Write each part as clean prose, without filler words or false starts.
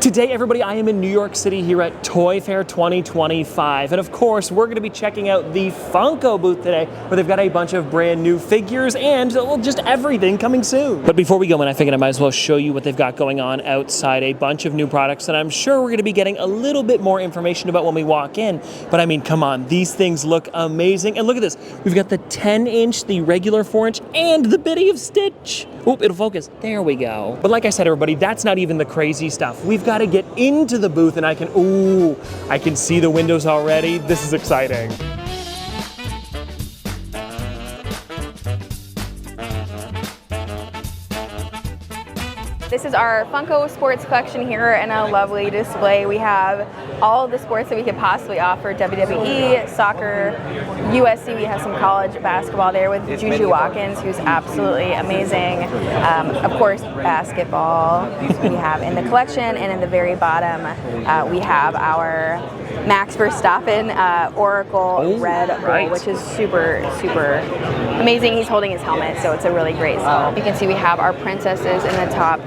Today, everybody, I am in New York City here at Toy Fair 2025. And of course, we're going to be checking out the Funko booth today, where they've got a bunch of brand new figures and, well, just everything coming soon. But before we go in, I figured I might as well show you what they've got going on outside. A bunch of new products that I'm sure we're going to be getting a little bit more information about when we walk in. But I mean, come on, these things look amazing. And look at this. We've got the 10-inch, the regular 4-inch, and the Biddy of Stitch. Oop, it'll focus. There we go. But like I said, everybody, that's not even the crazy stuff. We've got to get into the booth and I can see the windows already. This is exciting. This is our Funko sports collection here in a lovely display. We have all of the sports that we could possibly offer: WWE, soccer, USC. We have some college basketball there with Juju Watkins, who's absolutely amazing. Of course, basketball we have in the collection, and in the very bottom we have our Max Verstappen Oracle Red Bull, which is super, super amazing. He's holding his helmet, so it's a really great skull. You can see we have our princesses in the top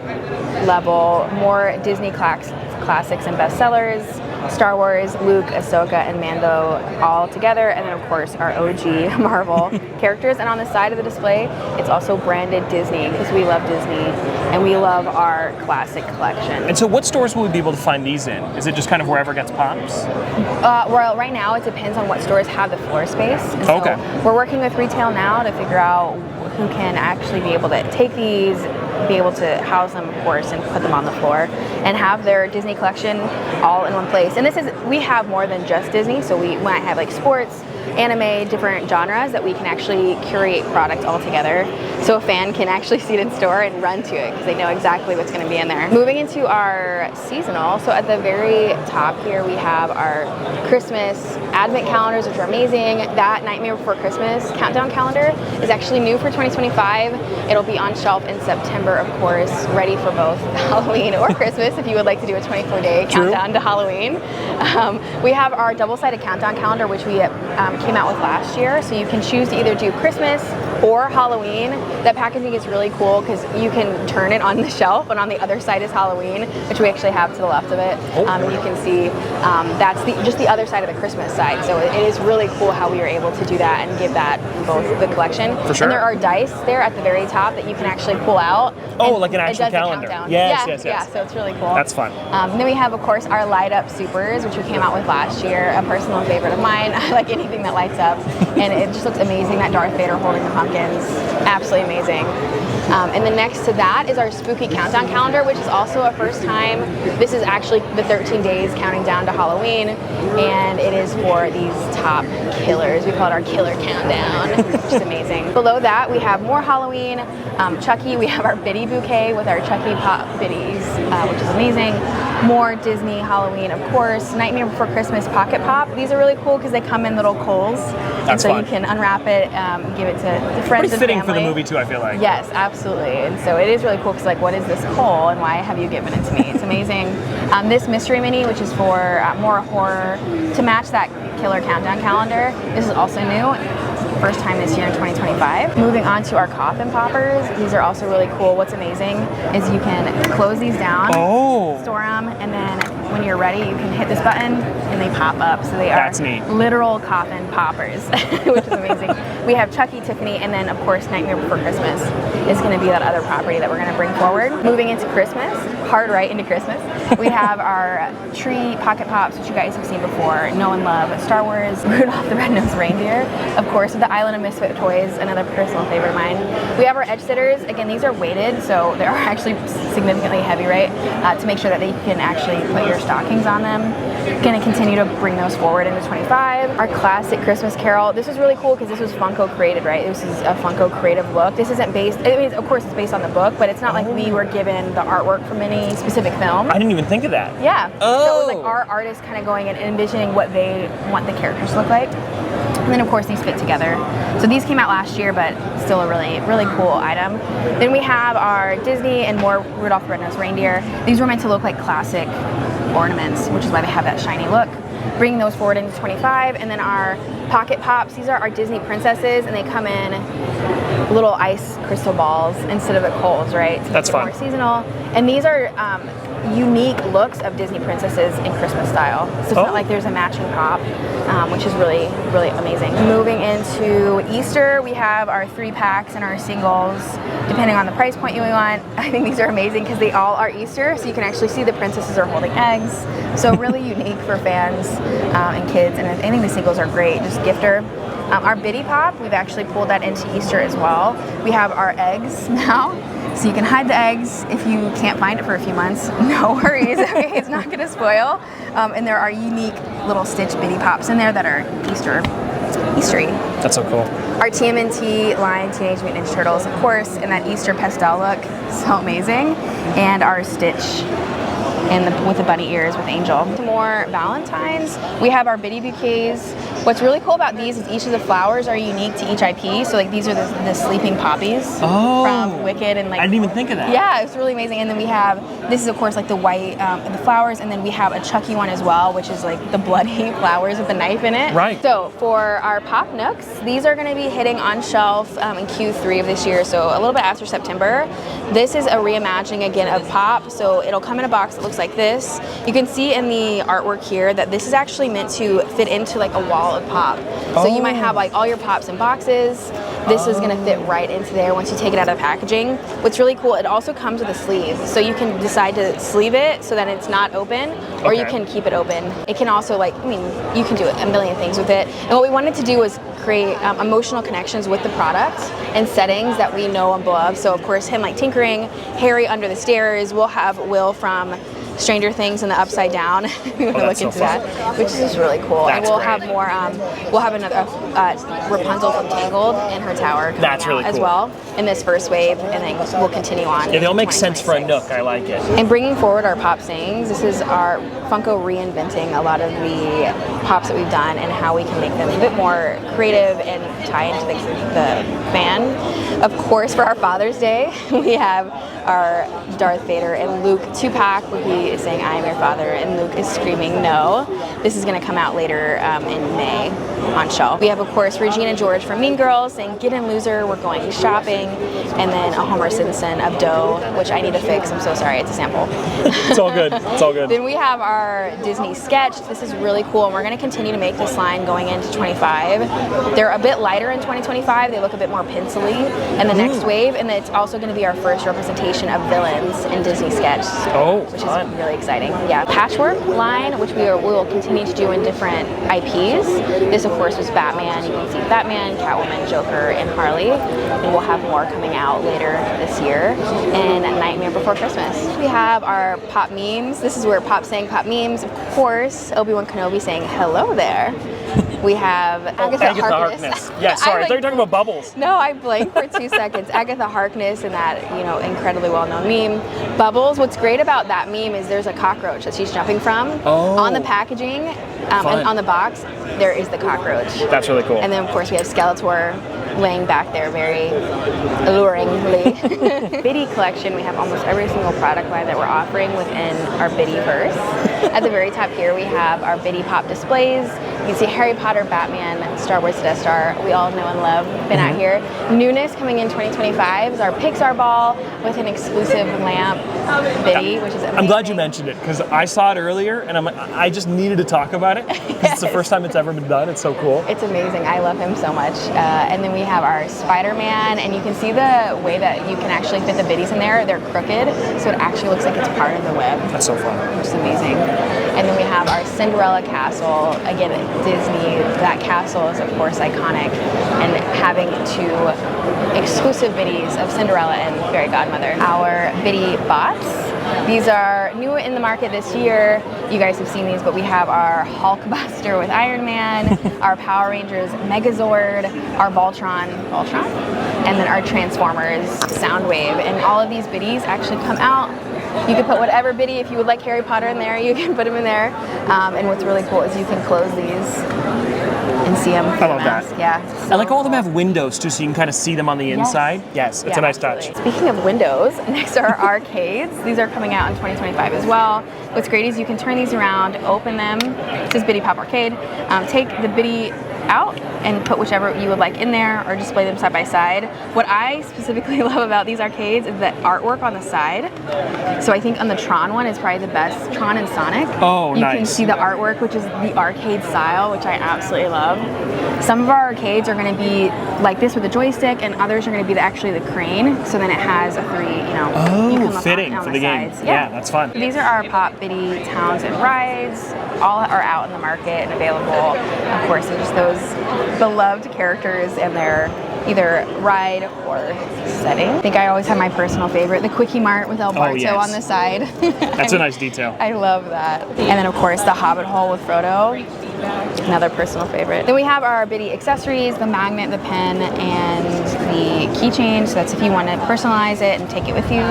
level, more Disney classics and bestsellers, Star Wars, Luke, Ahsoka, and Mando all together, and then of course our OG Marvel characters. And on the side of the display, it's also branded Disney, because we love Disney and we love our classic collection. And so what stores will we be able to find these in? Is it just kind of wherever gets pops? Well, right now it depends on what stores have the floor space. And so we're working with retail now to figure out who can actually be able to take these, be able to house them, of course, and put them on the floor and have their Disney collection all in one place. And we have more than just Disney, so we might have like sports, anime, different genres that we can actually curate product all together, so a fan can actually see it in store and run to it because they know exactly what's going to be in there. Moving into our seasonal, so at the very top here we have our Christmas advent calendars, which are amazing. That Nightmare Before Christmas countdown calendar is actually new for 2025. It'll be on shelf in September, of course, ready for both Halloween or Christmas if you would like to do a 24-day countdown to Halloween. We have our double-sided countdown calendar, which we came out with last year, so you can choose to either do Christmas or Halloween. That packaging is really cool because you can turn it on the shelf, and on the other side is Halloween, which we actually have to the left of it. And you can see that's just the other side of the Christmas side. So it is really cool how we were able to do that and give that both the collection. For sure. And there are dice there at the very top that you can actually pull out. Oh, like an actual calendar. Yes. Yeah, so it's really cool. That's fun. Then we have, of course, our Light Up Supers, which we came out with last year, a personal favorite of mine. I like anything that lights up, and it just looks amazing. That Darth Vader holding the pumpkins, absolutely amazing. And then next to that is our Spooky Countdown Calendar, which is also a first time. This is actually the 13 days counting down to Halloween, and it is for these top killers. We call it our Killer Countdown, which is amazing. Below that, we have more Halloween. Chucky, we have our Biddy bouquet with our Chucky Pop Biddies, which is amazing. More Disney Halloween, of course. Nightmare Before Christmas Pocket Pop. These are really cool because they come in little coals. And so you can unwrap it, give it to the friends and family. Pretty fitting for the movie too, I feel like. Yes, absolutely. And so it is really cool because, like, what is this coal and why have you given it to me? It's amazing. This mystery mini, which is for more horror, to match that Killer Countdown calendar. This is also new. First time this year in 2025. Moving on to our coffin poppers. These are also really cool. What's amazing is you can close these down, store them, and then when you're ready, you can hit this button and they pop up. So they are literal coffin poppers, which is amazing. We have Chucky, Tiffany, and then of course Nightmare Before Christmas is going to be that other property that we're going to bring forward. Moving into Christmas, hard right into Christmas, we have our tree pocket pops, which you guys have seen before, know and love. Star Wars, Rudolph the Red-Nosed Reindeer, of course, with the Island of Misfit Toys, another personal favorite of mine. We have our edge sitters. Again, these are weighted, so they are actually significantly heavy, right? To make sure that they can actually put your stockings on them. Going to continue to bring those forward into 25. Our classic Christmas Carol. This was really cool because this was Funko created, right? This is a Funko creative look. This isn't based, I mean, of course it's based on the book, but it's not like we were given the artwork from any specific film. I didn't even think of that. Yeah. So it was like our artists kind of going and envisioning what they want the characters to look like. And then of course these fit together. So these came out last year, but still a really, really cool item. Then we have our Disney and more Rudolph the Red-Nosed Reindeer. These were meant to look like classic ornaments, which is why they have that shiny look. Bringing those forward into 25. And then our pocket pops. These are our Disney princesses, and they come in little ice crystal balls instead of the coals, right? So that's fun. More seasonal. And these are unique looks of Disney princesses in Christmas style. So it's not like there's a matching pop, which is really, really amazing. Moving into Easter, we have our 3-packs and our singles, depending on the price point you want. I think these are amazing because they all are Easter, so you can actually see the princesses are holding eggs. So really unique for fans and kids, and I think the singles are great, just gifter. Our Biddy Pop, we've actually pulled that into Easter as well. We have our eggs now, so you can hide the eggs if you can't find it for a few months. No worries, okay, it's not gonna spoil. And there are unique little Stitch Biddy Pops in there that are Eastery. That's so cool. Our TMNT line, Teenage Mutant Ninja Turtles, of course, in that Easter pastel look, so amazing. And our Stitch with the bunny ears with Angel. More Valentines. We have our Biddy bouquets. What's really cool about these is each of the flowers are unique to each IP. So like these are the sleeping poppies from Wicked, and like I didn't even think of that. Yeah, it's really amazing. And then we have, this is of course like the white the flowers, and then we have a Chucky one as well, which is like the bloody flowers with the knife in it. Right. So for our Pop Nooks, these are going to be hitting on shelf in Q3 of this year, so a little bit after September. This is a reimagining again of Pop, so it'll come in a box that looks like this. You can see in the artwork here that this is actually meant to fit into like a wall of Pop. So you might have like all your Pops in boxes. This is going to fit right into there once you take it out of the packaging. What's really cool, it also comes with a sleeve, so you can decide to sleeve it so that it's not open, or you can keep it open. It can also, like, I mean, you can do a million things with it. And what we wanted to do was create emotional connections with the product and settings that we know and love. So of course, him like tinkering, Harry under the stairs. We'll have Will from Stranger Things and the Upside Down. We want to look into that, which is just really cool. That's and we'll great. have more. We'll have another Rapunzel from Tangled in her tower coming out really cool as well in this first wave, and then we'll continue on. Yeah, they all make sense for a Nook. I like it. And bringing forward our Pop sayings, this is our Funko reinventing a lot of the Pops that we've done and how we can make them a bit more creative and tie into the fan. Of course, for our Father's Day, we have our Darth Vader and Luke 2-pack where he is saying, "I am your father," and Luke is screaming, "No." This is going to come out later in May on shelf. We have, of course, Regina George from Mean Girls saying, "Get in, loser, we're going shopping," and then a Homer Simpson of Dough, which I need to fix. I'm so sorry, it's a sample. It's all good. It's all good. Then we have our Disney Sketch. This is really cool, and we're going to continue to make this line going into 25. They're a bit lighter in 2025. They look a bit more pencil-y in the next wave, and it's also going to be our first representation of villains in Disney Sketch, which is really exciting. Yeah, Patchwork line, which we will continue to do in different IPs. This, of course, was Batman. You can see Batman, Catwoman, Joker, and Harley, and we'll have more coming out later this year in Nightmare Before Christmas. We have our Pop memes. This is where Pop's saying Pop memes. Of course, Obi-Wan Kenobi saying hello there. We have Agatha Harkness. Yeah, sorry, I thought you were talking about Bubbles. No, I blanked for 2 seconds. Agatha Harkness and that, incredibly well-known meme. Bubbles, what's great about that meme is there's a cockroach that she's jumping from. On the packaging and on the box, there is the cockroach. That's really cool. And then, of course, we have Skeletor laying back there very alluringly. Biddy collection, we have almost every single product line that we're offering within our Biddyverse. At the very top here, we have our Biddy Pop displays. You can see Harry Potter, Batman, Star Wars Death Star. We all know and love. Been out here. Newness coming in 2025 is our Pixar ball with an exclusive lamp Biddy, which is amazing. I'm glad you mentioned it because I saw it earlier and I just needed to talk about it because it's the first time it's ever been done. It's so cool. It's amazing. I love him so much. And then we have our Spider-Man, and you can see the way that you can actually fit the Biddies in there. They're crooked, so it actually looks like it's part of the web. That's so fun. Which is amazing. And then we have our Cinderella castle. Again, Disney, that castle is of course iconic, and having two exclusive Biddies of Cinderella and Fairy Godmother. Our Biddy bots. These are new in the market this year. You guys have seen these, but we have our Hulkbuster with Iron Man, our Power Rangers Megazord, our Voltron, and then our Transformers Soundwave. And all of these Biddies actually come out. You can put whatever Biddy, if you would like Harry Potter in there, you can put him in there. And what's really cool is you can close these and see them. I love that. Yeah. I like all of them have windows too, so you can kind of see them on the inside. Yes, it's a nice touch. Speaking of windows, next are arcades. These are coming out in 2025 as well. What's great is you can turn these around, open them. This is Biddy Pop Arcade. Take the Biddy out and put whichever you would like in there or display them side by side. What I specifically love about these arcades is the artwork on the side. So I think on the Tron one is probably the best, Tron and Sonic. Oh, you nice. You can see the artwork, which is the arcade style, which I absolutely love. Some of our arcades are going to be like this with a joystick, and others are going to be actually the crane. So then it has a three, you know, you come up fitting on for the the game. sides. Yeah, that's fun. These are our Pop Bitty Towns and Rides. All are out in the market and available. Of course, they're just those beloved characters and their either ride or setting. I think I always have my personal favorite, the Quickie Mart with El Barto on the side. That's a nice detail. I love that. And then of course the Hobbit Hole with Frodo. Another personal favorite. Then we have our Bitty accessories, the magnet, the pen, and the keychain. So that's if you want to personalize it and take it with you.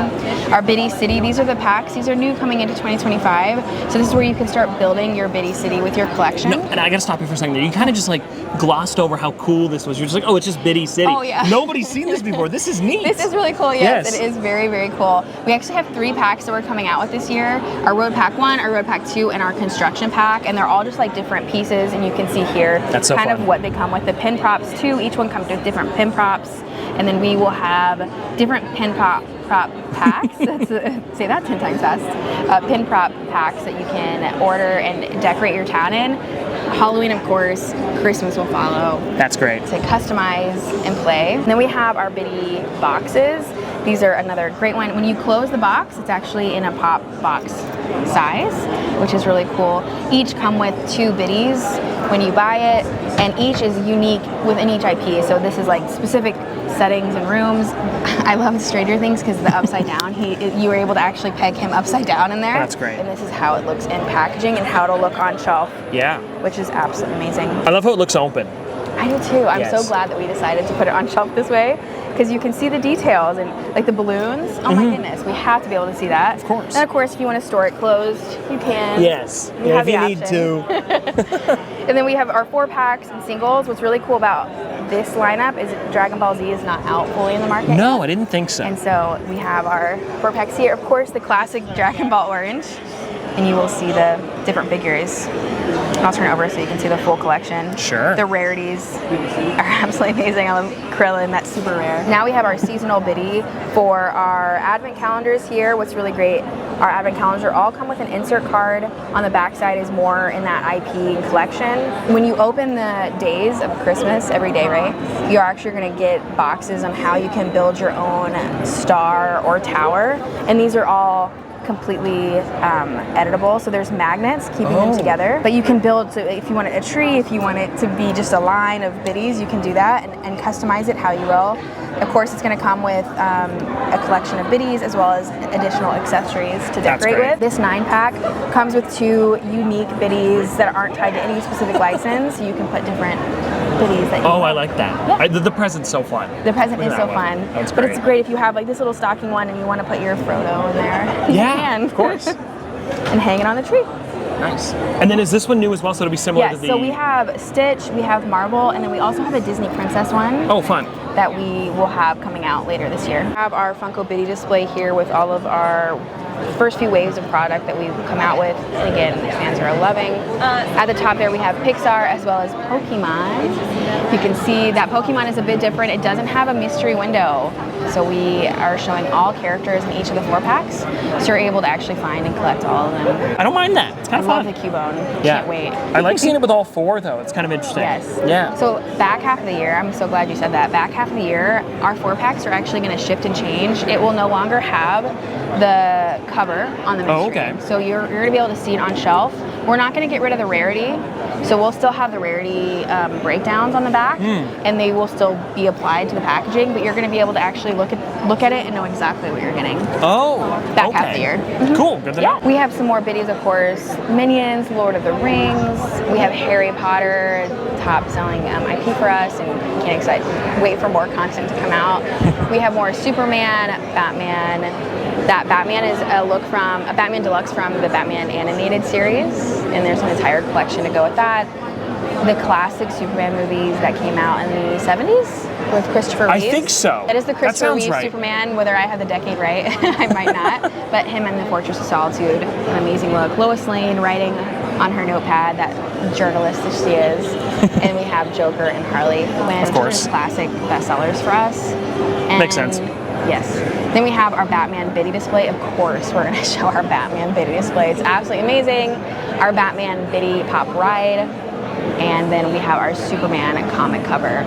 Our Bitty City, these are the packs. These are new coming into 2025. So this is where you can start building your Bitty City with your collection. No, and I gotta stop you for a second there. You kind of just like glossed over how cool this was. You're just like, oh, it's just Bitty City. Oh yeah. Nobody's seen this before. This is neat. This is really cool. Yes, it is very, very cool. We actually have 3 packs that we're coming out with this year. Our Road Pack 1, our Road Pack 2, and our Construction Pack. And they're all just like different pieces, and you can see here That's so kind fun. of what they come with. The pin props too. Each one comes with different pin props. And then we will have different pin prop packs. Say that 10 times fast. Pin prop packs that you can order and decorate your town in. Halloween, of course. Christmas will follow. That's great. To customize and play. And then we have our Bitty boxes. These are another great one. When you close the box, it's actually in a pop box size, which is really cool. Each come with 2 Bitties when you buy it, and each is unique within each IP. So this is like specific settings and rooms. I love Stranger Things because the upside down, you were able to actually peg him upside down in there. That's great. And this is how it looks in packaging and how it'll look on shelf. Yeah. Which is absolutely amazing. I love how it looks open. I do too. I'm so glad that we decided to put it on shelf this way, because you can see the details and like the balloons. Oh my goodness, we have to be able to see that. Of course. And of course, if you want to store it closed, you can. Yes. You have if you the need option. to. And then we have our 4 packs and singles. What's really cool about this lineup is Dragon Ball Z is not out fully in the market. No, I didn't think so. And so we have our 4 packs here. Of course, the classic Dragon Ball Orange. And you will see the different figures. I'll turn it over so you can see the full collection. Sure. The rarities are absolutely amazing. I love Krillin, that's super rare. Now we have our seasonal Bitty for our advent calendars here. What's really great, our advent calendars all come with an insert card. On the back side is more in that IP and collection. When you open the days of Christmas every day, right, you're actually gonna get boxes on how you can build your own star or tower. And these are all completely editable, so there's magnets keeping them together, but you can build, so if you want it a tree, if you want it to be just a line of Bitties, you can do that and customize it how you will. Of course, it's going to come with a collection of Bitties as well as additional accessories to decorate with. This 9-pack comes with 2 unique Bitties that aren't tied to any specific license, so you can put different Bitties that you I like that. Yeah. The present's so fun. The present Look is at so that fun. one. That's but great. it's great if you have like this little stocking one and you want to put your Frodo in there. You can. Of course. And hang it on the tree. Nice. And then is this one new as well, so it'll be similar to Yes, the... so we have Stitch, we have Marvel, and then we also have a Disney Princess one. Oh, fun. That we will have coming out later this year. We have our Funko Bitty display here with all of our first few waves of product that we've come out with. And again, the fans are loving. At the top there we have Pixar as well as Pokemon. You can see that Pokemon is a bit different. It doesn't have a mystery window. So we are showing all characters in each of the 4 packs. So you're able to actually find and collect all of them. I don't mind that. It's kind of fun. I love the Cubone. Yeah. Can't wait. I like seeing it with all 4 though. It's kind of interesting. Yes. Yeah. So back half of the year, I'm so glad you said that. Back half of the year, our 4 packs are actually going to shift and change. It will no longer have the cover on the mystery. Oh, okay. So you're going to be able to see it on shelf. We're not going to get rid of the rarity. So we'll still have the rarity breakdowns on the back, and they will still be applied to the packaging. But you're going to be able to actually look at it and know exactly what you're getting. Oh, Back half of the year. Cool. Good to know. Yeah, we have some more Bitties, of course. Minions, Lord of the Rings. We have Harry Potter, top-selling IP for us, and can't wait for more content to come out. We have more Superman, Batman. That Batman is a Batman Deluxe from the Batman animated series, and there's an entire collection to go with that. The classic Superman movies that came out in the 70s with Christopher Reeve. I think so. That is the Christopher Reeve right. Superman, whether I have the decade right, I might not. But him in the Fortress of Solitude, an amazing look. Lois Lane writing on her notepad, that journalist that she is. And we have Joker and Harley Quinn, Of course. which are classic bestsellers for us. And Makes sense. Yes. Then we have our Batman Biddy display. Of course, we're going to show our Batman Biddy display. It's absolutely amazing. Our Batman Biddy pop ride. And then we have our Superman comic cover.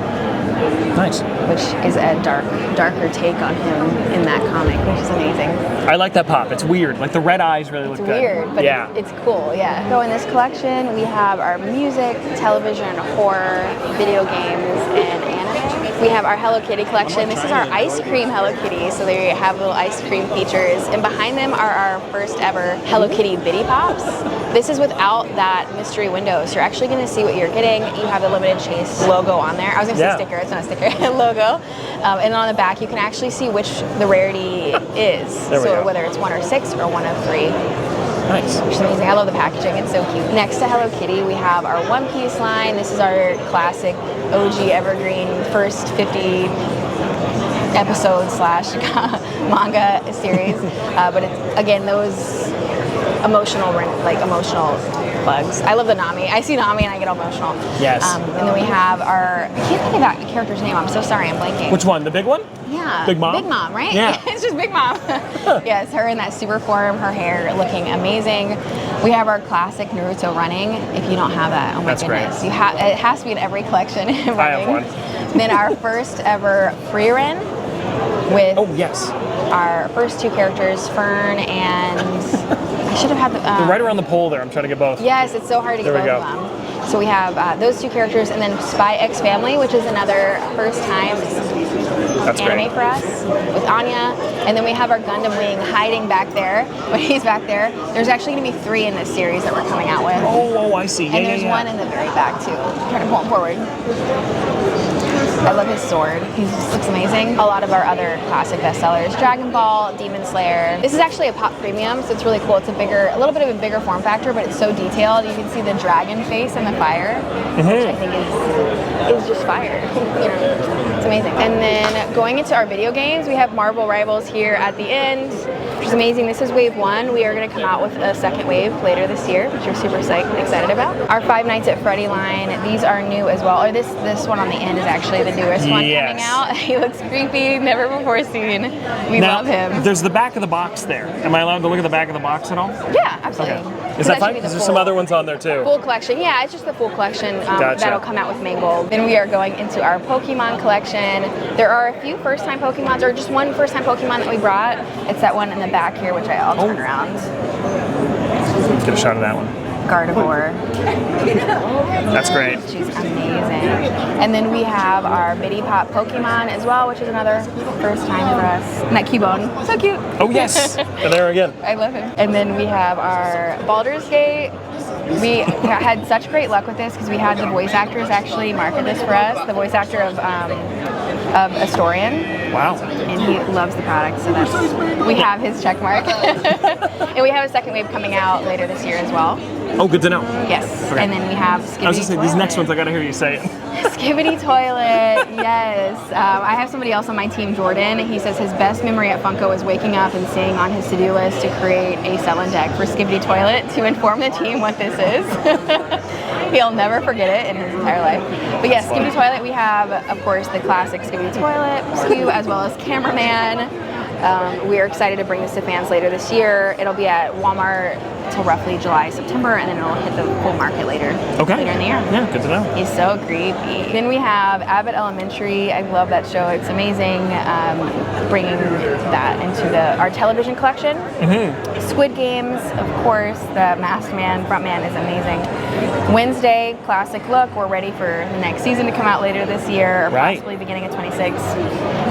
Nice. Which is a darker take on him in that comic, which is amazing. I like that pop. It's weird. Like the red eyes really look good. It's weird, but yeah. it's cool, yeah. So in this collection, we have our music, television, horror, video games, and anime. We have our Hello Kitty collection. This is our ice cream Hello Kitty, so they have little ice cream features. And behind them are our first ever Hello Kitty Biddy Pops. This is without that mystery window, so you're actually going to see what you're getting. You have the limited chase logo on there. I was going to say sticker, it's not a sticker, logo. And on the back, you can actually see which the rarity is. So whether it's 1 or 6 or 1 of 3. Nice. Which is amazing. I love the packaging. It's so cute. Next to Hello Kitty, we have our One Piece line. This is our classic OG evergreen first 50 episode / manga series. But it's, again, those emotional bugs. I love the Nami. I see Nami and I get emotional. Yes. And then we have our, I can't think of that character's name. I'm so sorry, I'm blanking. Which one? The big one? Yeah. Big Mom? Big Mom, right? Yeah. It's just Big Mom. Yes, her in that super form, her hair looking amazing. We have our classic Naruto running. If you don't have that, oh my goodness. Great. It has to be in every collection. Running. I have one. Then our first ever free run with our first 2 characters, Fern and I should have had the... They're right around the pole there. I'm trying to get both. Yes, it's so hard to get both of them. So we have those 2 characters, and then Spy X Family, which is another first time anime for us with Anya. And then we have our Gundam Wing hiding back there. But he's back there. There's actually going to be 3 in this series that we're coming out with. Oh, I see. And there's one in the very back too. I'm trying to pull him forward. I love his sword. He just looks amazing. A lot of our other classic bestsellers: Dragon Ball, Demon Slayer. This is actually a pop premium, so it's really cool. It's a little bit of a bigger form factor, but it's so detailed. You can see the dragon face and the fire, which I think is just fire. It's amazing. And then going into our video games, we have Marvel Rivals here at the end, which is amazing. This is wave 1. We are going to come out with a second wave later this year, which we're super excited about. Our Five Nights at Freddy line, these are new as well. Or this one on the end is actually the newest one coming out. He looks creepy, never before seen. We love him. There's the back of the box there. Am I allowed to look at the back of the box at all? Yeah, absolutely. Okay. Is that fine? Because there's some other ones on there too. Full collection. Yeah, it's just the full collection that'll come out with Mangold. Then we are going into our Pokemon collection. There are a few first-time Pokemons, or just one first-time Pokemon that we brought. It's that one in the back here, which I'll turn around. Let's get a shot of that one. Gardevoir. That's great. She's amazing. And then we have our Biddy Pop Pokemon as well, which is another first time for us. And that Cubone. So cute. Oh, yes. And there again. I love him. And then we have our Baldur's Gate. We had such great luck with this because we had the voice actors actually market this for us. The voice actor of Astorian. Wow. And he loves the product, so we have his check mark. And we have a second wave coming out later this year as well. Oh, good to know. Yes. Okay. And then we have Skibbity I was going to say, these next ones I got to hear you say it. Skibbity Toilet, yes. I have somebody else on my team, Jordan. He says his best memory at Funko is waking up and seeing on his to-do list to create a sell-in deck for Skibbity Toilet to inform the team what this is. He'll never forget it in his entire life. But yes, Skibbity Toilet, we have, of course, the classic Skibbity Toilet, SKU, as well as Cameraman. We are excited to bring this to fans later this year. It'll be at Walmart till roughly July, September, and then it'll hit the full market later in the year. Yeah, good to know. He's so creepy. Then we have Abbott Elementary. I love that show. It's amazing. Bringing that into our television collection. Squid Games, of course. The Masked Man, Frontman is amazing. Wednesday, classic look. We're ready for the next season to come out later this year, or possibly beginning of 26.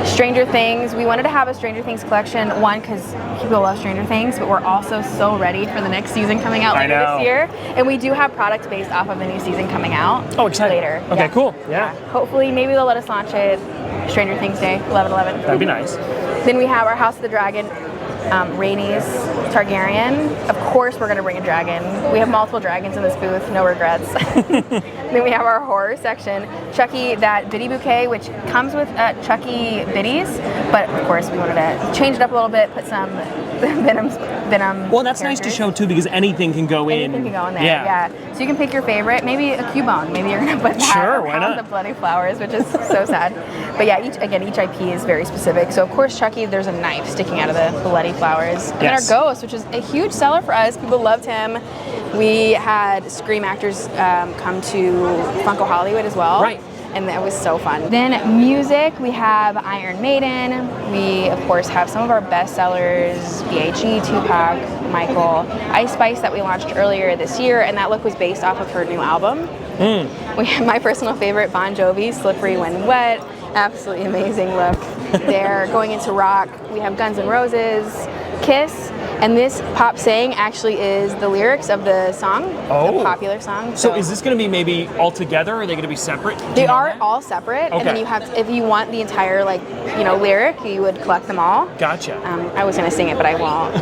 Stranger Things. We wanted to have a Stranger Things collection, one, because people love Stranger Things, but we're also so ready for the next season coming out later this year. And we do have products based off of the new season coming out later. Okay, cool. Yeah. Hopefully, maybe they'll let us launch it Stranger Things Day, 11/11. That'd be nice. Then we have our House of the Dragon, Rhaenys Targaryen. Of course, we're going to bring a dragon. We have multiple dragons in this booth, no regrets. Then we have our horror section, Chucky, that Biddy bouquet, which comes with Chucky biddies, but of course we wanted to change it up a little bit, put some Venom. Well, that's nice to characters. show too, because anything can go in. Anything can go in there. Yeah. So you can pick your favorite, maybe a Cubone. Maybe you're gonna put that Sure, why around not? the bloody flowers, which is so sad. But yeah, each IP is very specific. So of course, Chucky, there's a knife sticking out of the bloody flowers. And Yes. then our Ghost, which is a huge seller for us. People loved him. We had Scream actors come to Funko Hollywood as well. Right. And that was so fun. Then music, we have Iron Maiden. We, of course, have some of our best sellers, B.I.G., Tupac, Michael, Ice Spice that we launched earlier this year, and that look was based off of her new album. We have my personal favorite, Bon Jovi, Slippery When Wet. Absolutely amazing look there. Going into rock, we have Guns N' Roses, Kiss, and this Pop Saying actually is the lyrics of the song, the popular song. So is this going to be maybe all together, or are they going to be separate? Do They you know are that? all separate, and then Okay. you have, if you want the entire lyric, you would collect them all. Gotcha. I was gonna sing it, but I won't.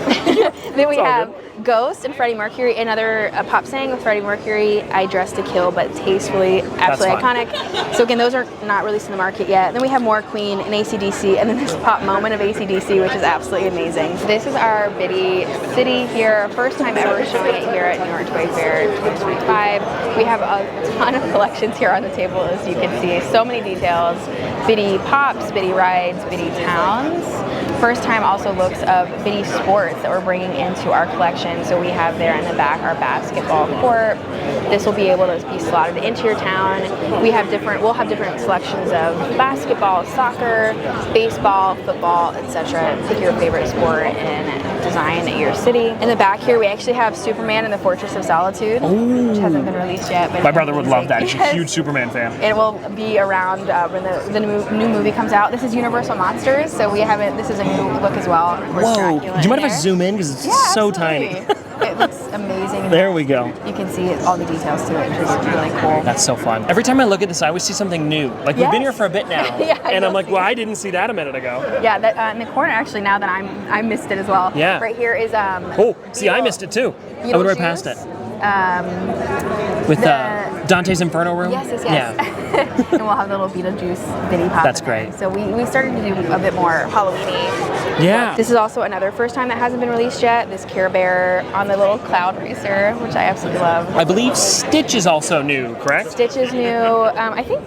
Then we all have Ghost and Freddie Mercury, another Pop Saying with Freddie Mercury, I Dress to Kill, but tastefully, absolutely fun. iconic. So again, those are not released in the market yet. Then we have more Queen and AC/DC, and then this pop moment of AC/DC, which is absolutely amazing. This is our Biddy City here, first time ever showing it here at New York Toy Fair 2025. We have a ton of collections here on the table, as you can see. So many details. Biddy Pops, Biddy Rides, Biddy Towns. First time also looks of Biddy Sports that we're bringing into our collection. So we have there in the back our basketball court. This will be able to be slotted into your town. We'll have different selections of basketball, soccer, baseball, football, etc. Pick your favorite sport and design your city. In the back here, we actually have Superman and the Fortress of Solitude, which hasn't been released yet. But My it's brother would love that. He's a Yes. huge Superman fan. It will be around when the new movie comes out. This is Universal Monsters, so we have it. This is a new look as well. Of course, Whoa! Dracula Do you mind if I there. zoom in, because it's Yeah, so absolutely. tiny? It looks amazing. There we go. You can see all the details to it, which is really cool. That's so fun. Every time I look at this, I always see something new. Like, we've been Yes. here for a bit now, Yeah, and I'm you'll like, see. well, I didn't see that a minute ago. Yeah, that in the corner actually. Now that I missed it as well. Yeah. Right here is Oh, see, I missed it too. I went right past it. With Dante's Inferno room? Yes. Yeah. And we'll have the little Beetlejuice Biddy Pop. That's in there. great. So we started to do a bit more Halloween-y. Yeah. This is also another first time that hasn't been released yet. This Care Bear on the little cloud racer, which I absolutely love. I believe Stitch is also new, correct? Stitch is new. I think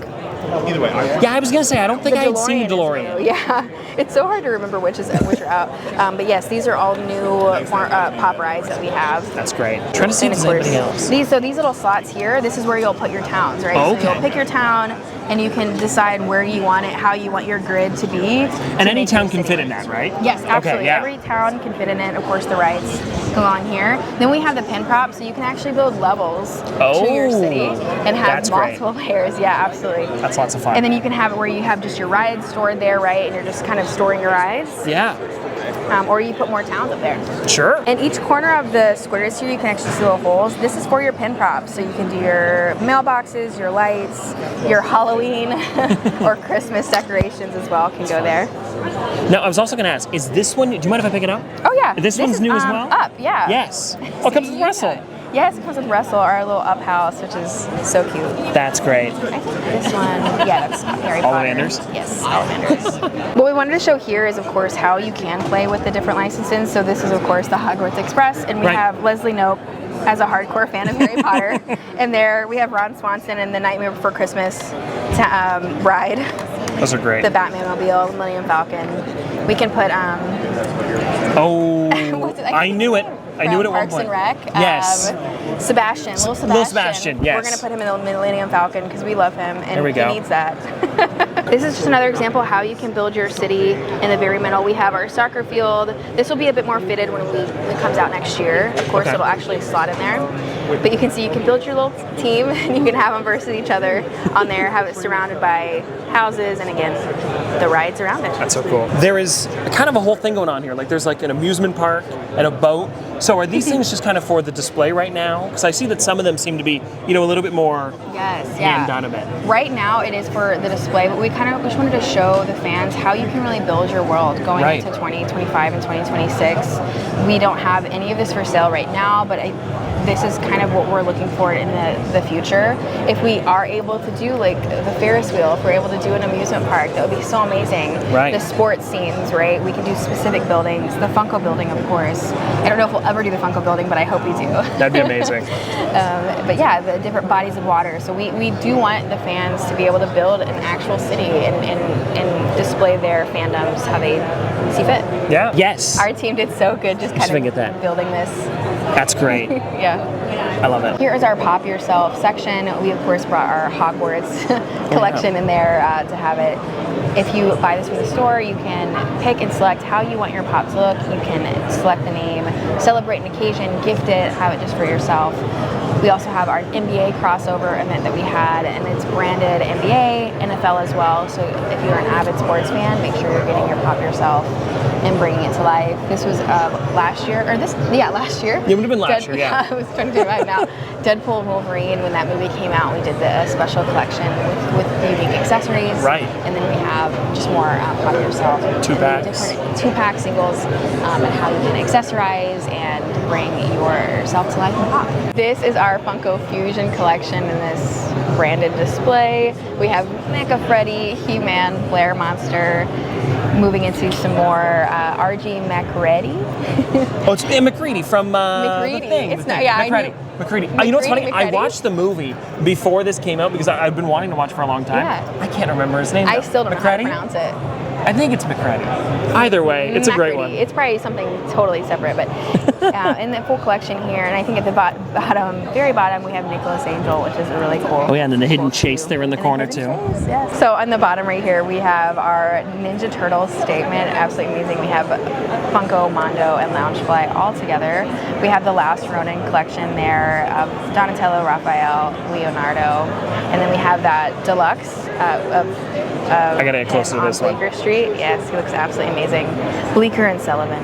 Either way, Yeah, I was gonna say, I don't think I had seen the DeLorean is DeLorean. new. Yeah, it's so hard to remember which are out. But yes, these are all new pop rides that we have. That's great. Trying to see if And of there's course, anything else. these little slots here, this is where you'll put your towns, right? Oh, So okay. you'll pick your town, and you can decide where you want it, how you want your grid to be. And any town can fit in that, right? Yes, absolutely. Okay, yeah. Every town can fit in it. Of course, the rides go on here. Then we have the pin prop, so you can actually build levels to your city and have that's great. multiple layers. Yeah, absolutely. That's lots of fun. And then you can have it where you have just your rides stored there, right? And you're just kind of storing your rides. Yeah, Or you put more towns up there. sure. In each corner of the squares here, you can actually see little holes. This is for your pin props. So you can do your mailboxes, your lights, your Halloween or Christmas decorations as well can go there. Now, I was also gonna ask, is this one, do you mind if I pick it up? Oh yeah. This one's is, new as well? Up, yeah. Yes. Oh, it comes with Russell. Yes, it comes with Russell, our little up house, which is so cute. That's great. I think this one, yeah, that's Harry Potter. Ollivanders? Yes, Ollivanders. What we wanted to show here is, of course, how you can play with the different licenses. So this is, of course, the Hogwarts Express, and we Right. have Leslie Knope as a hardcore fan of Harry Potter. And there we have Ron Swanson and the Nightmare Before Christmas ride, Those are great. the Batman-mobile, Millennium Falcon. We can put, Oh, What's it- I knew it. I knew it at one Parks point. and Rec. Yes. Sebastian, little Sebastian. Little Sebastian, yes. We're gonna put him in the Millennium Falcon because we love him and There we go. he needs that. This is just another example of how you can build your city. In the very middle, we have our soccer field. This will be a bit more fitted when it comes out next year. Of course, Okay. it'll actually slot in there. But you can see you can build your little team and you can have them versus each other on there, have it surrounded by houses, and again, the rides around it. That's so cool. There is kind of a whole thing going on here. Like, there's like an amusement park and a boat. So are these things just kind of for the display right now? Because I see that some of them seem to be, a little bit more Yes, hand done a bit. Right now it is for the display, but we just wanted to show the fans how you can really build your world going Right. into 2025 and 2026. We don't have any of this for sale right now, but this is kind of what we're looking for in the future. If we are able to do like the Ferris wheel, if we're able to do an amusement park, that would be so amazing. Right. The sports scenes, right? We can do specific buildings. The Funko building, of course. I don't know if we'll ever do the Funko building, but I hope we do. That'd be amazing. But yeah, the different bodies of water. So we do want the fans to be able to build an actual city and display their fandoms how they see fit. Yeah. Yes. Our team did so good just kind get that. of building this. That's great. Yeah. I love it. Here is our Pop Yourself section. We, of course, brought our Hogwarts collection in there to have it. If you buy this from the store, you can pick and select how you want your pop to look. You can select the name, celebrate an occasion, gift it, have it just for yourself. We also have our NBA crossover event that we had, and it's branded NBA, NFL as well. So if you're an avid sports fan, make sure you're getting your Pop Yourself and bringing it to life. This was last year. Last year. It would have been last year, yeah. I was trying to do it now. Deadpool and Wolverine, when that movie came out, we did the special collection with unique accessories. Right. And then we have just more Pop Yourself. 2-packs. Different 2-pack singles, and how you can accessorize and bring yourself to life in pop. This is our Funko Fusion collection in this branded display. We have Mecha Freddy, He-Man, Blair Monster. Moving into some more RG McReady. Oh, it's McCready from McCready. The Thing. It's not, yeah, McCready. McCready. You know what's funny? I McCready. watched the movie before this came out because I've been wanting to watch it for a long time. Yeah. I can't remember his name. I though. still don't know how to McCready? pronounce it. I think it's McCready. Either way, it's a great McCready. one. It's probably something totally separate, but in the full collection here, and I think at the very bottom, we have Nicholas Angel, which is a really cool. Oh yeah, and then the hidden cool chase too. there in the And corner hidden too. chase, yes. So on the bottom right here, we have our Ninja Turtles statement. Absolutely amazing. We have Funko, Mondo, and Loungefly all together. We have the Last Ronin collection there of Donatello, Raphael, Leonardo, and then we have that deluxe I gotta get closer to this one. Baker Street. Yes, he looks absolutely amazing. Bleecker and Sullivan.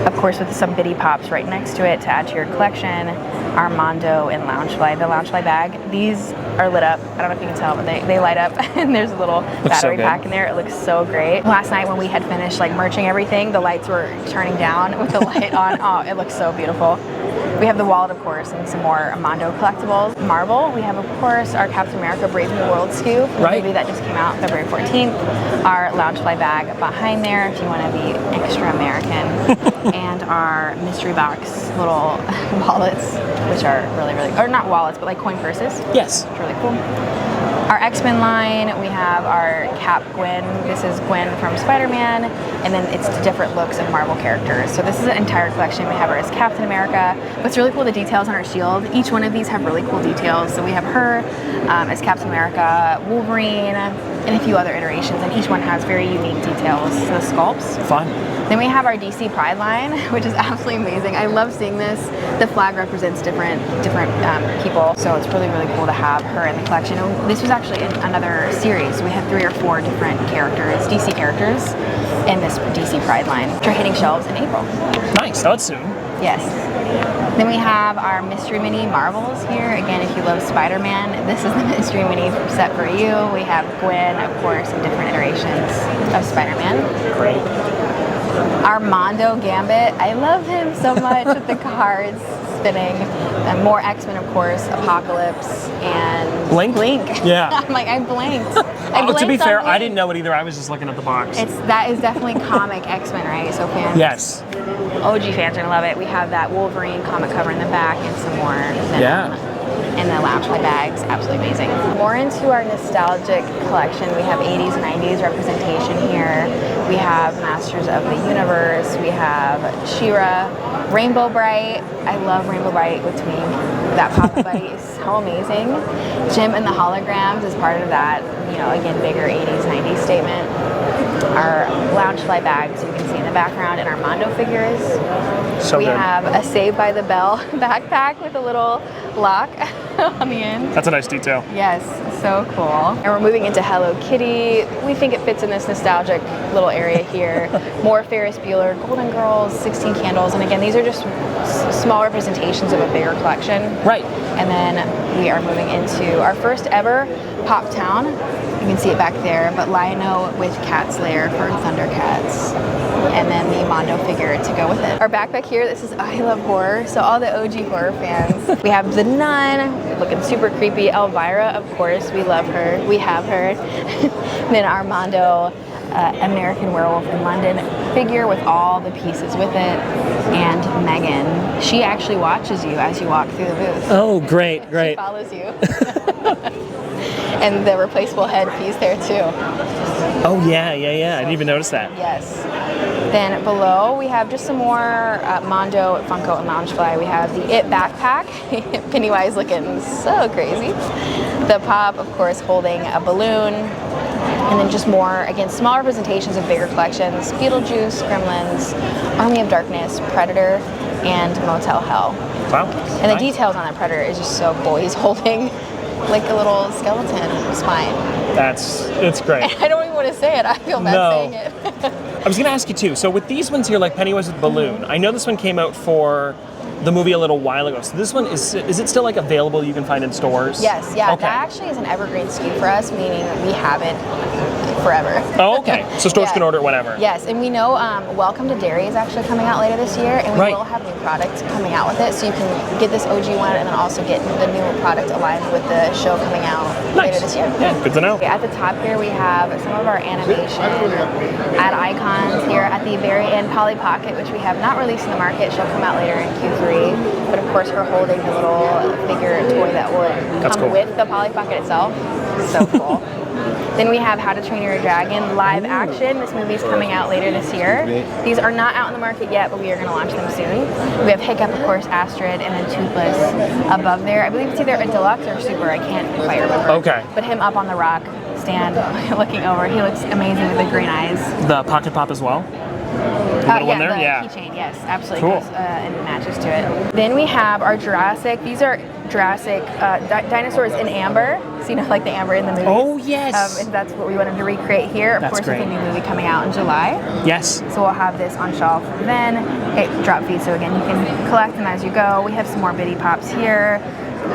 Of course, with some bitty pops right next to it to add to your collection. Armando and Loungefly. The Loungefly bag. These are lit up. I don't know if you can tell, but they light up. And there's a little battery pack in there. It looks so great. Last night when we had finished like merching everything, the lights were turning down with the light on. Oh, it looks so beautiful. We have the wallet, of course, and some more Armando collectibles. Marvel, we have, of course, our Captain America Brave New World scoop, the movie that just came out February 14th. Our Loungefly bag behind there, if you want to be extra American. And our mystery box little wallets, which are really, really, or not wallets, but like coin purses. Yes. It's really cool. Our X-Men line, we have our Cap Gwen. This is Gwen from Spider-Man, and then it's different looks of Marvel characters. So this is an entire collection. We have her as Captain America. What's really cool, the details on her shield. Each one of these have really cool details. So we have her as Captain America, Wolverine, and a few other iterations, and each one has very unique details to the sculpts. Fun. Then we have our DC Pride line, which is absolutely amazing. I love seeing this. The flag represents different people, so it's really, really cool to have her in the collection. And this was actually in another series. We had 3 or 4 different characters, DC characters, in this DC Pride line, which are hitting shelves in April. Nice. That's soon. Yes. Then we have our Mystery Mini Marvels here. Again, if you love Spider-Man, this is the Mystery Mini set for you. We have Gwen, of course, in different iterations of Spider-Man. Great. Armando Gambit, I love him so much with the cards spinning. And more X-Men, of course, Apocalypse, and Blink? Yeah. I'm like, I blanked. To be fair, I didn't know it either. I was just looking at the box. That is definitely comic X-Men, right? So fans. Yes. OG fans are gonna love it. We have that Wolverine comic cover in the back and some more Venom. Yeah. And the Loungefly bags, absolutely amazing. More into our nostalgic collection, we have 80s, 90s representation here. We have Masters of the Universe. We have She-Ra, Rainbow Bright. I love Rainbow Bright with me. That Pop Buddy is so amazing. Jim and the Holograms is part of that, again, bigger 80s, 90s statement. Our Loungefly bags you can see in the background, and Armando figures. So we good. have a Saved by the Bell backpack with a little lock on the end. That's a nice detail. Yes, so cool. And we're moving into Hello Kitty. We think it fits in this nostalgic little area here. More Ferris Bueller, Golden Girls, 16 Candles, and again, these are just small representations of a bigger collection. Right. And then we are moving into our first ever Pop Town. You can see it back there, but Lionel with Cat's Lair for Thundercats. And then the Mondo figure to go with it. Our backpack here, this is I Love Horror, so all the OG horror fans. We have the Nun, looking super creepy. Elvira, of course, we love her, we have her. Then our Mondo American Werewolf in London figure with all the pieces with it. And Megan, she actually watches you as you walk through the booth. Oh, great, great. She follows you. And the replaceable head piece there too. Oh yeah. I didn't even notice that. Yes. Then below we have just some more Mondo, Funko, and Loungefly. We have the It backpack, Pennywise looking so crazy. The Pop, of course, holding a balloon. And then just more, again, small representations of bigger collections. Beetlejuice, Gremlins, Army of Darkness, Predator, and Motel Hell. Wow. And the details on that Predator is just so cool. He's holding like a little skeleton spine. It's great. I don't even want to say it. I feel bad saying it. I was going to ask you too. So with these ones here, like Pennywise with Balloon, I know this one came out for the movie a little while ago. So this one, is it still like available you can find in stores? Yes, yeah. Okay. That actually is an evergreen SKU for us, meaning we have it forever. Oh, okay. So stores can order it whenever. Yes, and we know Welcome to Derry is actually coming out later this year, and we Right. will have new products coming out with it, so you can get this OG one and then also get the new product aligned with the show coming out later this year. Yeah, good to know. Okay, at the top here we have some of our animation ad icons here at the very end. Polly Pocket, which we have not released in the market, she'll come out later in Q3, but of course her holding the little figure toy that would That's come cool. with the Polly Pocket itself. So cool. Then we have How to Train Your Dragon live action. This movie is coming out later this year. These are not out in the market yet, but we are going to launch them soon. We have Hiccup, of course, Astrid, and then Toothless above there. I believe it's either a deluxe or super. I can't quite remember. Okay. But him up on the rock stand looking over. He looks amazing with the green eyes. The Pocket Pop as well? The little one there? The Yeah. keychain, yes, absolutely. Cool. Goes, and matches to it. Then we have our Jurassic. These are Jurassic dinosaurs in amber. So you know, like the amber in the movie. Oh, yes. And that's what we wanted to recreate here. Of That's course, great. with the new movie coming out in July. Yes. So we'll have this on shelf. Then it drop fee. So again, you can collect them as you go. We have some more bitty pops here.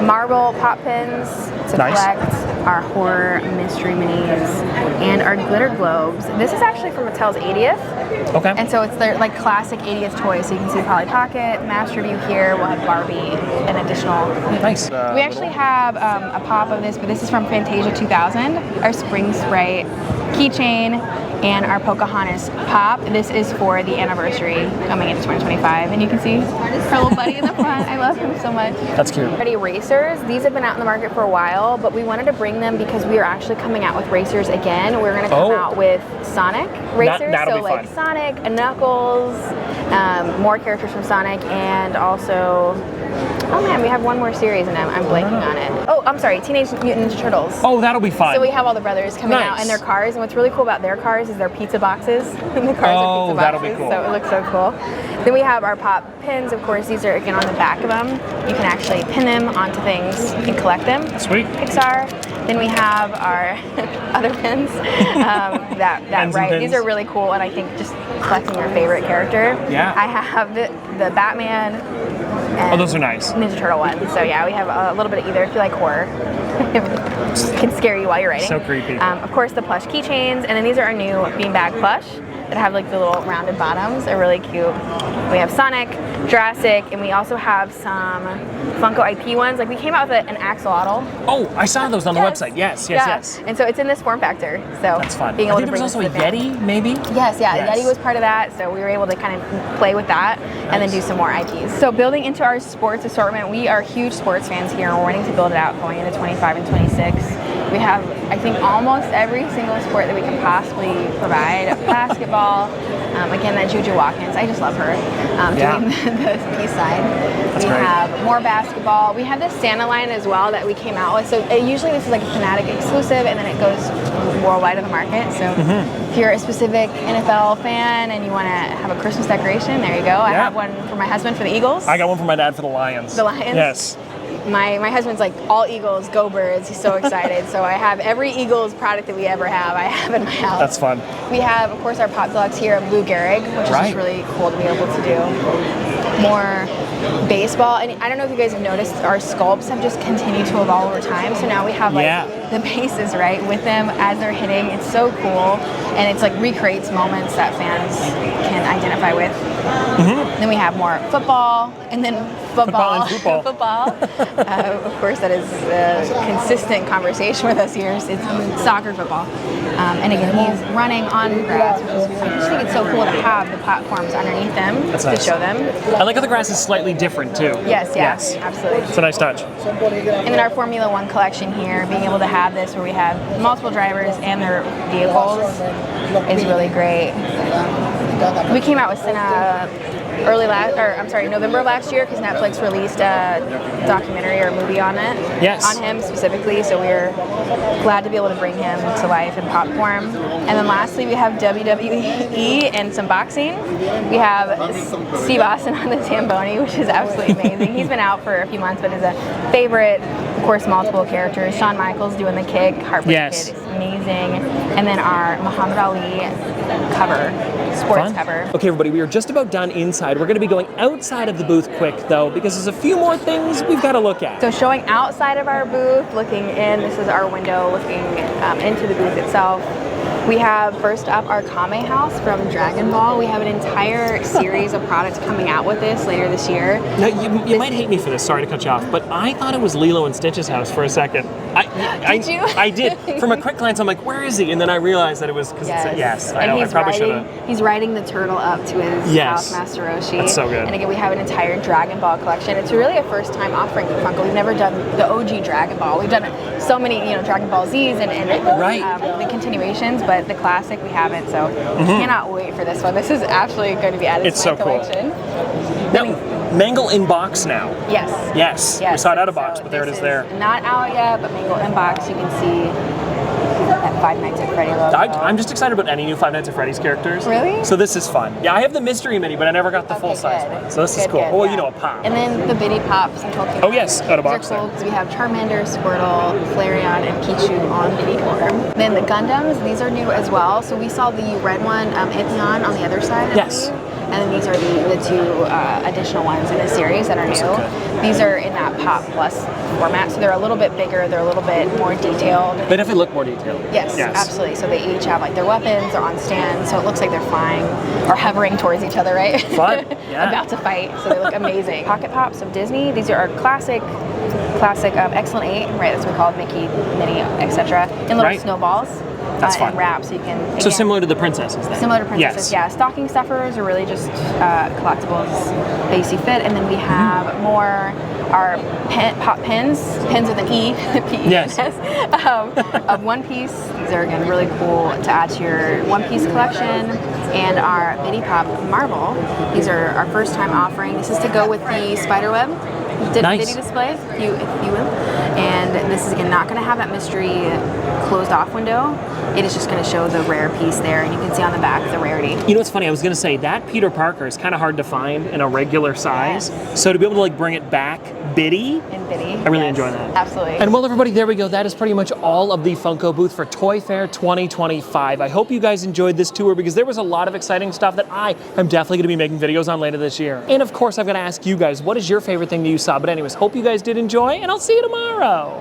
Marble pop pins to collect, our horror mystery minis, and our glitter globes. This is actually from Mattel's 80th. Okay. And so it's their like classic 80th toy. So you can see Polly Pocket, Master View here. We'll have Barbie, an additional. Nice. We actually have a pop of this, but this is from Fantasia 2000. Our Spring Sprite keychain and our Pocahontas pop. This is for the anniversary coming into 2025. And you can see her little buddy in the front. I love him so much. That's cute. Pretty racers. These have been out in the market for a while, but we wanted to bring them because we are actually coming out with racers again. We're going to come out with Sonic racers. That'll so be like fun. Sonic, Knuckles, more characters from Sonic, and also, oh man, we have one more series and I'm blanking on it. Oh, I'm sorry, Teenage Mutant Ninja Turtles. Oh, that'll be fun. So we have all the brothers coming out in their cars, and what's really cool about their cars is their pizza boxes. And the cars are pizza boxes, that'll be cool. so it looks so cool. Then we have our pop pins. Of course, these are again on the back of them. You can actually pin them onto things and collect them. Sweet. Pixar. Then we have our other pins. Pens and pins. These are really cool, and I think just collecting your favorite character. Yeah. I have the Batman. And Oh, those are nice. Ninja Turtle ones. So yeah, we have a little bit of either if you like horror. It can scare you while you're writing. So creepy. Of course, the plush keychains, and then these are our new beanbag plush that have like the little rounded bottoms. They're really cute. We have Sonic, Jurassic, and we also have some Funko IP ones. Like we came out with an axolotl. Oh, I saw those on the website. Yes. And so it's in this form factor. So That's fun. Being I able think to there was also a bring this to the Yeti, maybe? Yes, Yeti was part of that, so we were able to kind of play with that and then do some more IPs. So building into our sports assortment, we are huge sports fans here, and we're wanting to build it out going into 25 and 26. We have, I think, almost every single sport that we can possibly provide. Basketball, again, that Juju Watkins, I just love her, doing the peace sign. That's we great. have more basketball. We have this Santa line as well that we came out with. So usually this is like a Fanatic exclusive, and then it goes worldwide in the market. So if you're a specific NFL fan and you want to have a Christmas decoration, there you go. I have one for my husband for the Eagles. I got one for my dad for the Lions. The Lions? Yes. My husband's like, all Eagles, go Birds. He's so excited. So I have every Eagles product that we ever have, I have in my house. That's fun. We have, of course, our Pop Deluxe here of Lou Gehrig, which is just really cool to be able to do. more baseball. And I don't know if you guys have noticed, our sculpts have just continued to evolve over time. So now we have like the bases, right, with them as they're hitting. It's so cool, and it's like recreates moments that fans can identify with. Then we have more football, and then football. Football. Of course, that is a consistent conversation with us here. It's soccer football. And again, he's running on grass, which is, I just think it's so cool to have the platforms underneath them to show them. I like how the grass is slightly different too. Yes, absolutely. It's a nice touch. And then our Formula One collection here, being able to have this where we have multiple drivers and their vehicles is really great. We came out with Senna November of last year, because Netflix released a documentary or movie on it. Yes. On him specifically, so we're glad to be able to bring him to life in pop form. And then lastly, we have WWE and some boxing. We have Steve Austin on the Zamboni, which is absolutely amazing. He's been out for a few months, but is a favorite. Of course, multiple characters. Shawn Michaels doing the kick, Heartbreak Kid is amazing. And then our Muhammad Ali cover, sports cover. Okay, everybody, we are just about done inside. We're going to be going outside of the booth quick, though, because there's a few more things we've got to look at. So showing outside of our booth, looking in, this is our window looking into the booth itself. We have first up our Kame house from Dragon Ball. We have an entire series of products coming out with this later this year. Now, you might hate me for this, sorry to cut you off, but I thought it was Lilo and Stitch's house for a second. Did you? I did. From a quick glance, I'm like, where is he? And then I realized that it was because I know, I probably should have. He's riding the turtle up to his house, Master Roshi. That's so good. And again, we have an entire Dragon Ball collection. It's really a first time offering for Funko. We've never done the OG Dragon Ball. We've done so many, Dragon Ball Zs and the continuations, but the classic we haven't, so cannot wait for this one. This is actually going to be added to my collection. Cool. Now, Mangle in box now. Yes. We saw it out of box, but there it is there. Not out yet, but Mangle in box. You can see that Five Nights at Freddy logo. I'm just excited about any new Five Nights at Freddy's characters. Really? So this is fun. Yeah, I have the mystery mini, but I never got the full size one. So this is cool. Well, a pop. And then the Biddy Pops and Tokyo. Oh yes, out of box. These are cool because we have Charmander, Squirtle, Flareon, and Pichu on Biddy form. Then the Gundams, these are new as well. So we saw the red one, Itheon, on the other side. Yes. And then these are the two additional ones in the series that are new. These are in that Pop Plus format, so they're a little bit bigger, they're a little bit more detailed. They definitely look more detailed. Yes, absolutely. So they each have like their weapons, they're on stands, so it looks like they're flying or hovering towards each other, right? Fun, yeah. About to fight, so they look amazing. Pocket Pops of Disney, these are our classic Excellent 8, right, that's what we call Mickey, Minnie, etc. And little snowballs. That's fun. And wraps, so you can. Again, so similar to the princesses then? Similar to princesses, yeah. Stocking stuffers are really just collectibles they see fit, and then we have more our pop pins with an E, P-E-N-S, of One Piece. These are again really cool to add to your One Piece collection. And our Biddy Pop Marvel. These are our first time offering. This is to go with the spiderweb. Biddy display, if you will. And this is again not going to have that mystery closed off window. It is just going to show the rare piece there, and you can see on the back the rarity. You know what's funny? I was going to say that Peter Parker is kind of hard to find in a regular size. Yes. So to be able to like bring it back, Biddy. I really enjoy that. Absolutely. And well, everybody, there we go. That is pretty much all of the Funko booth for Toy Fair 2025. I hope you guys enjoyed this tour because there was a lot of exciting stuff that I am definitely going to be making videos on later this year. And of course, I've got to ask you guys, what is your favorite thing that you saw? But anyways, hope you guys did enjoy, and I'll see you tomorrow.